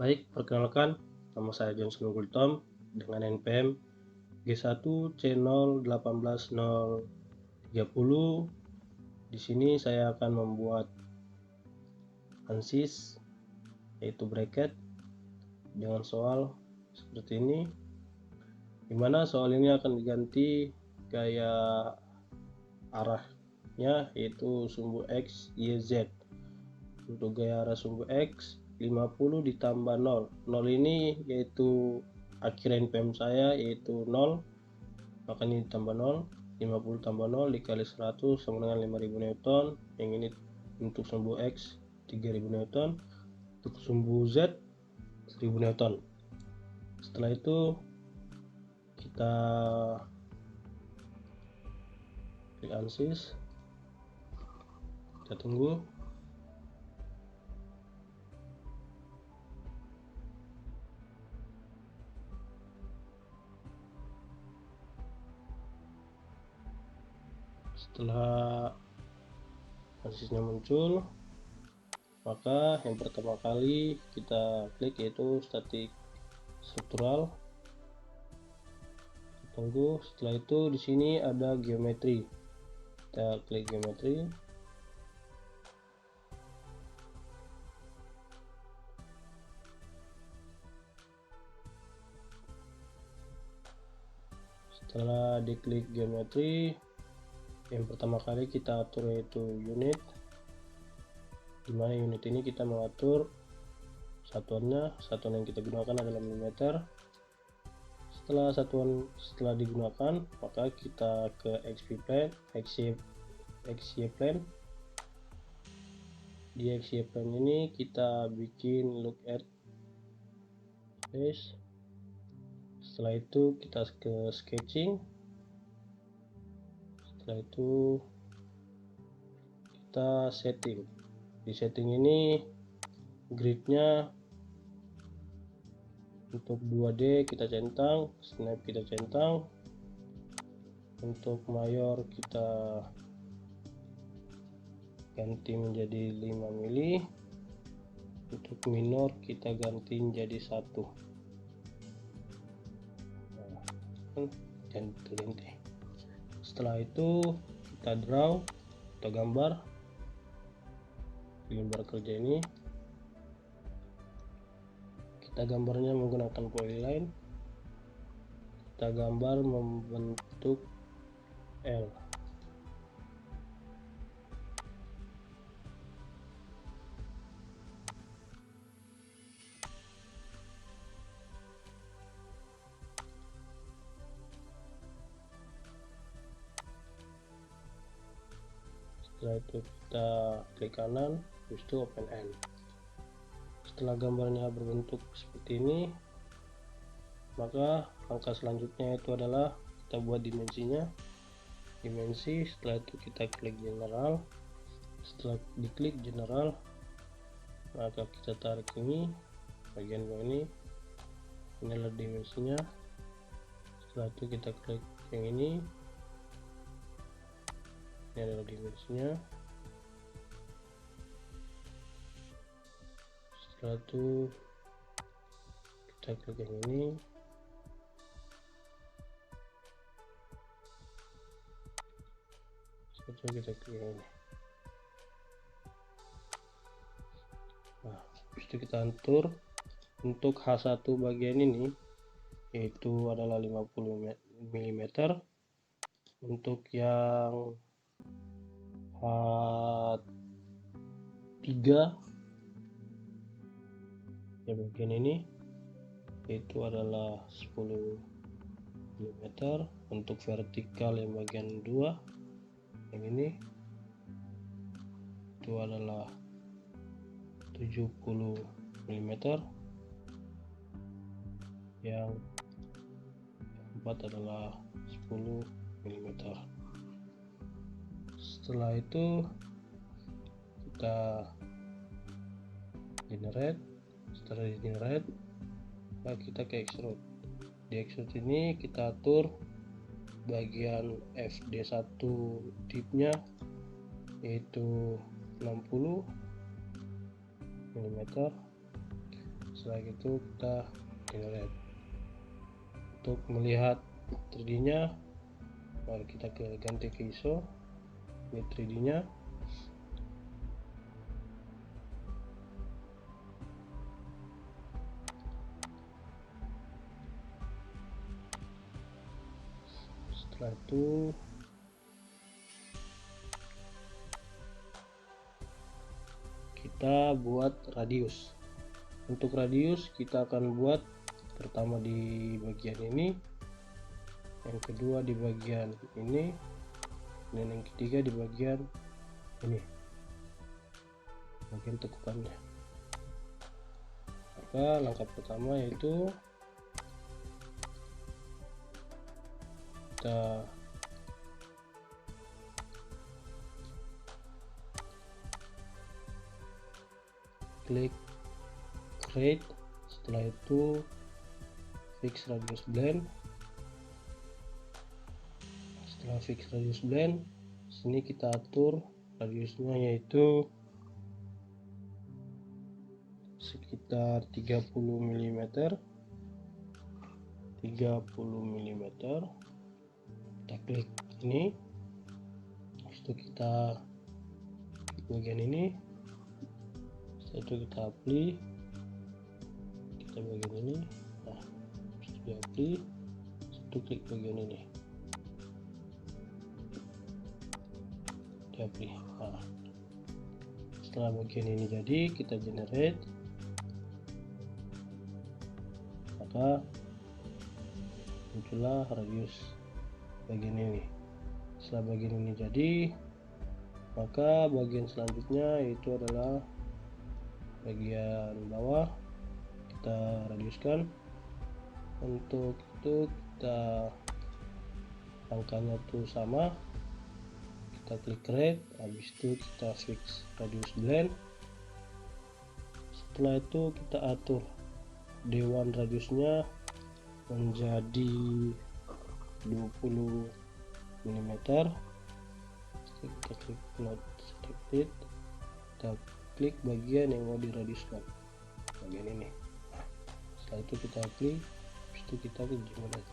Baik, perkenalkan, nama saya Johnson Gultom dengan NPM G1C018030. Di sini saya akan membuat ANSYS, yaitu bracket, dengan soal seperti ini, dimana soal ini akan diganti gaya arahnya, yaitu sumbu X, Y, Z. Untuk gaya arah sumbu X 50 ditambah 0. 0 ini yaitu akhir NPM saya, yaitu 0, maka ini ditambah 0. 50 tambah 0 dikali 100 sama dengan 5000 Newton. Yang ini untuk sumbu X 3000 Newton, untuk sumbu Z 1000 Newton. Setelah itu kita klik ANSYS, kita tunggu. Setelah ANSYS-nya muncul, maka yang pertama kali kita klik yaitu statik struktural. Tunggu. Setelah itu di sini ada geometri, kita klik geometri. Setelah diklik geometri, yang pertama kali kita atur yaitu unit, dimana unit ini kita mengatur satuan yang kita gunakan adalah mm. Setelah digunakan, maka kita ke XY plane. Di XY plane ini kita bikin look at face. Setelah itu kita ke sketching. Setelah itu kita setting. Di setting ini gridnya untuk 2D kita centang, snap kita centang, untuk mayor kita ganti menjadi 5 mili, untuk minor kita ganti menjadi 1. Ganti. Setelah itu kita draw, kita gambar kerja ini. Kita gambarnya menggunakan polyline. Kita gambar membentuk L. Setelah itu kita klik kanan, terus itu open end. Setelah gambarnya berbentuk seperti ini, maka langkah selanjutnya itu adalah kita buat dimensi. Setelah itu kita klik general. Setelah diklik general, maka kita tarik ini bagian bawah ini adalah dimensinya. Setelah itu kita klik yang ini adalah dimensinya. Setelah itu kita klik yang ini. Setelah itu kita klik yang ini. Nah, habis itu kita atur untuk H1 bagian ini, yaitu adalah 50 mm. Untuk yang H3 yang bagian ini itu adalah 10 mm. Untuk vertikal yang bagian 2 yang ini itu adalah 70 mm. Yang 4 adalah 10 mm. Setelah itu kita generate. Setelah di generate, maka kita ke extrude. Di extrude ini kita atur bagian FD1 tipnya yaitu 60 mm. Setelah itu kita generate. Untuk melihat 3D nya, mari kita ganti ke ISO. Ini 3D nya. Setelah itu kita buat radius. Untuk radius kita akan buat pertama di bagian ini, yang kedua di bagian ini, dan yang ketiga di bagian ini, bagian tekukannya. Maka langkah pertama yaitu kita klik create. Setelah itu fix radius blend. Setelah fix radius blend, sini kita atur radiusnya yaitu sekitar 30 mm. 30 mm. Kita klik ini. Setelah kita klik bagian ini. Setelah itu kita apply. Kita bagian ini. Nah, sudah apply. Setelah klik bagian ini. Di apply. Nah, setelah bagian ini jadi, kita generate. Maka muncullah radius bagian ini. Setelah bagian ini jadi, maka bagian selanjutnya itu adalah bagian bawah. Kita radiuskan. Untuk itu kita angkanya tuh sama, kita klik create. Habis itu kita fix radius blend. Setelah itu kita atur D1 radiusnya menjadi 20 mm. Kita klik not selected. Kita klik bagian yang mau diradiuskan, bagian ini. Setelah itu kita klik, habis itu kita klik generate.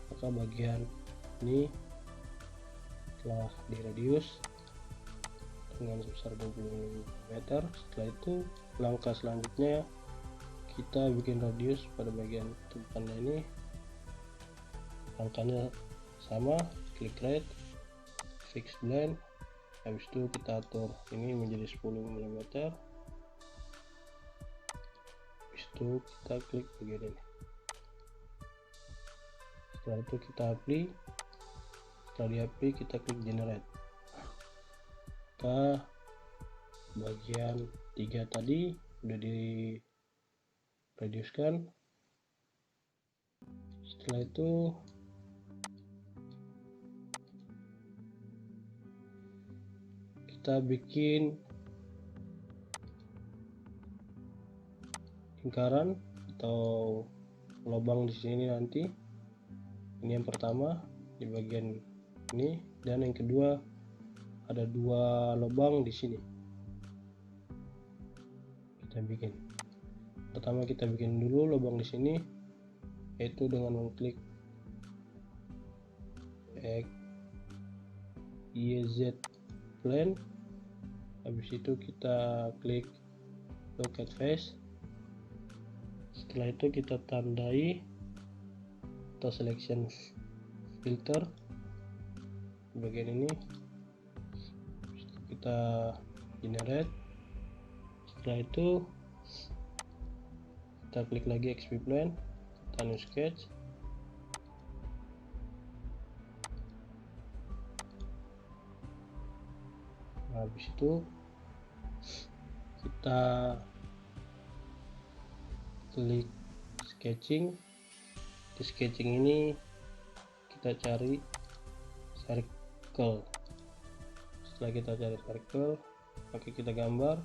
Maka bagian ini telah diradius dengan sebesar 20 mm. Setelah itu langkah selanjutnya kita bikin radius pada bagian tekukannya ini. Angkanya sama, klik create, fix blend. Habis itu kita atur ini menjadi 10 mm. Habis itu kita klik bagian ini. Setelah itu kita apply. Setelah di apply kita klik generate. Maka bagian 3 tadi sudah diradiuskan. Setelah itu kita bikin lingkaran atau lubang di sini nanti. Ini yang pertama di bagian ini, dan yang kedua ada 2 lubang di sini. Kita bikin. Pertama kita bikin dulu lubang di sini, yaitu dengan mengklik YZ plane. Habis itu kita klik locate face. Setelah itu kita tandai atau selection filter di bagian ini. Kita generate. Setelah itu kita klik lagi XP plane, kita new sketch. Nah, habis itu kita klik sketching. Di sketching ini kita cari circle. Setelah kita cari circle, maka kita gambar.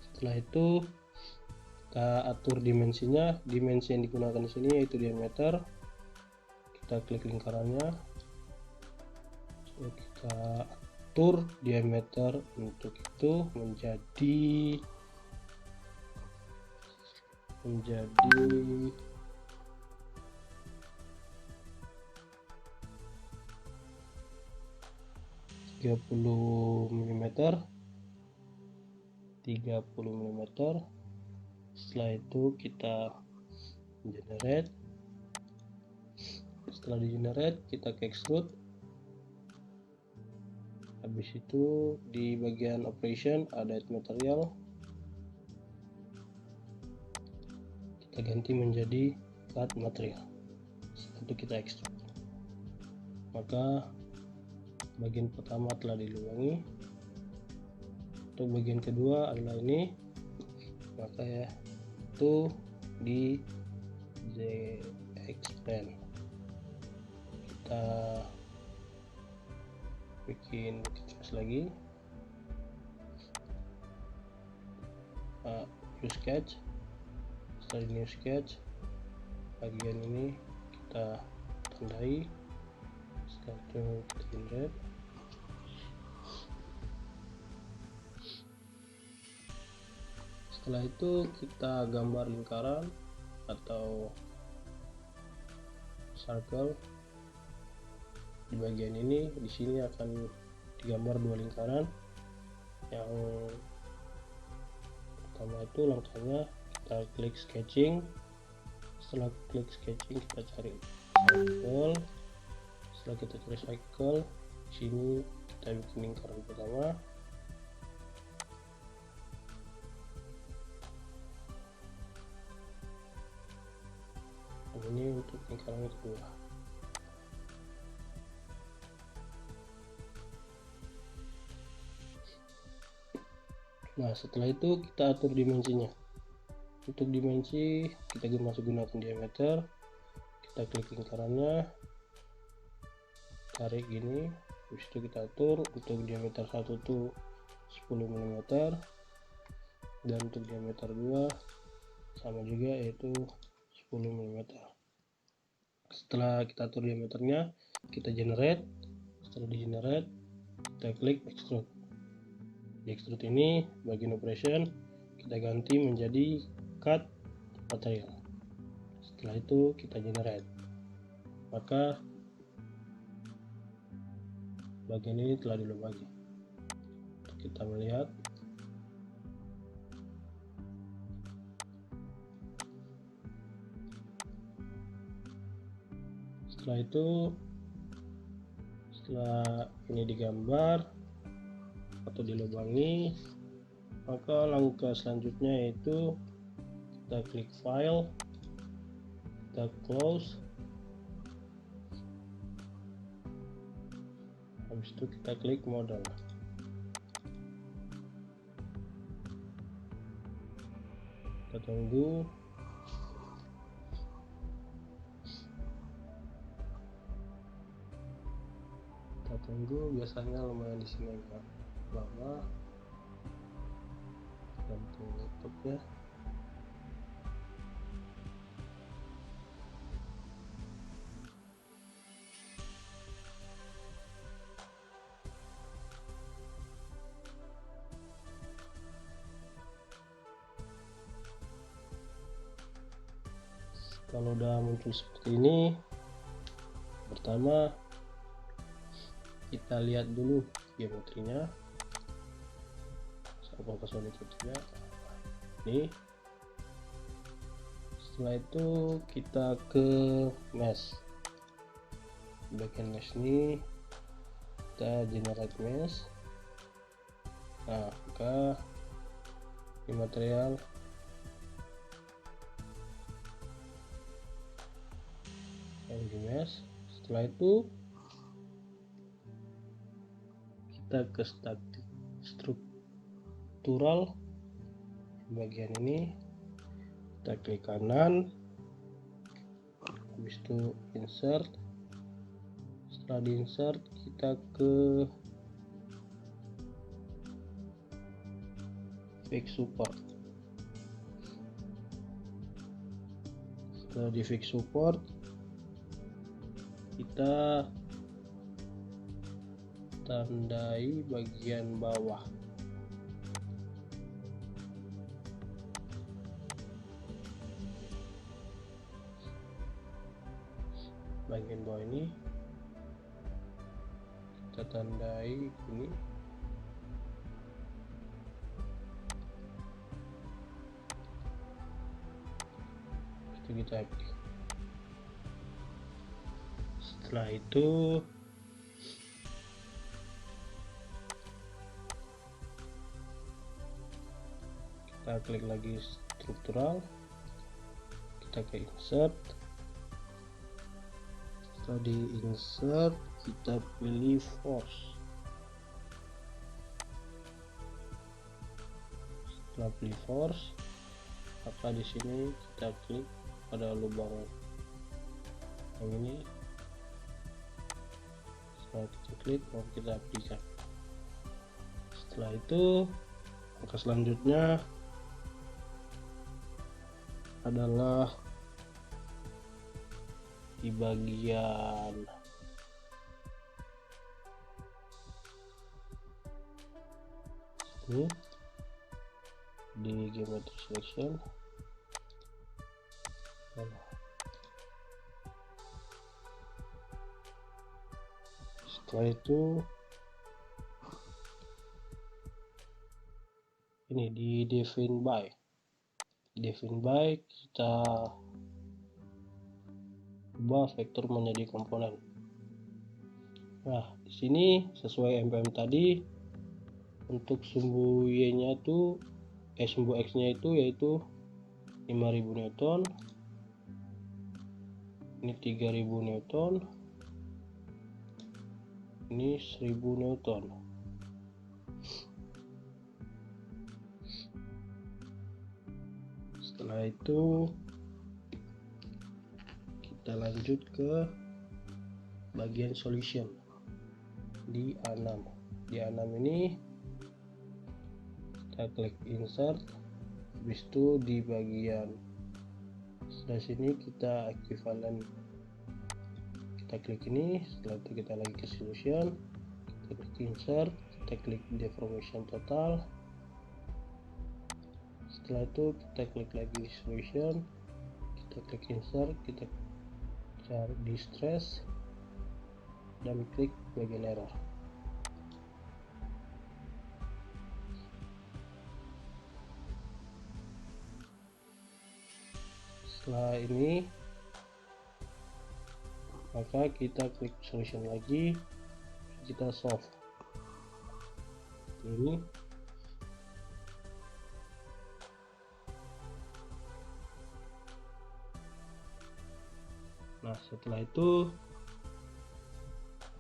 Setelah itu kita atur dimensinya. Dimensi yang digunakan di sini yaitu diameter. Kita klik lingkarannya. Lalu kita atur diameter untuk itu menjadi 30 mm. Setelah itu kita generate. Setelah di generate kita ke extrude. Habis itu di bagian operation ada add material, kita ganti menjadi cut material. Setelah itu kita extrude. Maka bagian pertama telah dilubangi. Untuk bagian kedua adalah ini, maka ya itu di expand. Kita bikin lagi, new sketch. Setelah di new sketch, bagian ini kita tandai. Setelah itu kita generate. Setelah itu kita gambar lingkaran atau circle. Di bagian ini, di sini akan digambar dua lingkaran. Yang pertama itu langkahnya kita klik sketching. Setelah klik sketching kita cari circle. Setelah kita cari circle, di sini kita bikin lingkaran pertama. Ini untuk lingkaran kedua. Nah, setelah itu kita atur dimensinya. Untuk dimensi kita masih gunakan diameter. Kita klik lingkarannya, tarik gini. Habis itu kita atur untuk diameter 1 itu 10 mm, dan untuk diameter 2 sama juga, yaitu 10 mm. Setelah kita atur diameternya, kita generate. Setelah di generate, kita klik extrude. Di extrude ini bagian operation kita ganti menjadi cut material. Setelah itu kita generate. Maka bagian ini telah dilubangi. Kita melihat setelah itu, setelah ini digambar atau dilubangi, maka langkah selanjutnya yaitu kita klik file, kita close. Habis itu kita klik model. Kita tunggu. Biasanya lumayan di sini agak lama. Gantung laptop ya. Kalau udah muncul seperti ini, pertama kita lihat dulu geometrinya apakah solid atau tidak. Ini setelah itu kita ke mesh. Bagian mesh ini kita generate mesh. Nah, maka di material yang di mesh. Setelah itu kita ke struktural. Bagian ini kita klik kanan, habis itu insert. Setelah di insert kita ke fix support. Setelah di fix support kita tandai bagian bawah. Bagian bawah ini kita tandai ini. Itu kita pilih. Setelah itu kita klik lagi struktural, kita ke insert. Setelah di insert kita pilih force. Setelah pilih force, maka di sini kita klik pada lubang yang ini. Setelah kita klik, mau kita aplikasikan. Setelah itu, langkah selanjutnya adalah di bagian ini, di geometry selection. Setelah itu ini di define by kita ubah vektor menjadi komponen. Nah, di sini sesuai mpm tadi, untuk sumbu Y nya itu sumbu X nya itu yaitu 5000 Newton, ini 3000 Newton, ini 1000 Newton. Setelah itu kita lanjut ke bagian solution di A6. Di A6 ini kita klik insert, habis itu di bagian sebelah sini kita equivalent, kita klik ini. Setelah itu kita lagi ke solution, kita klik insert, kita klik deformation total. Setelah itu kita klik lagi solution, kita klik insert, kita cari distress dan klik bagian error. Setelah ini maka kita klik solution lagi, kita solve ini. Nah, setelah itu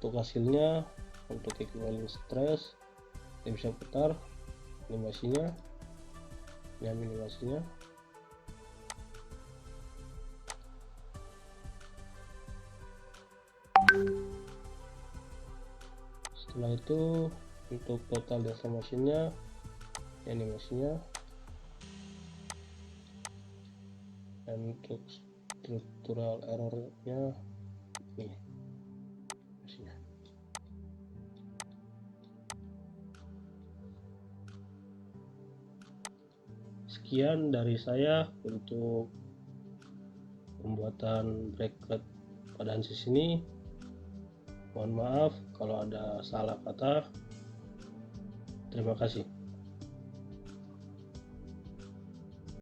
untuk hasilnya, untuk equivalent stress kita bisa putar animasinya, animasinya. Setelah itu untuk total deformasinya, animasinya, dan untuk struktural errornya nih hasilnya. Sekian dari saya untuk pembuatan bracket pada ANSYS ini. Mohon maaf kalau ada salah kata. Terima kasih.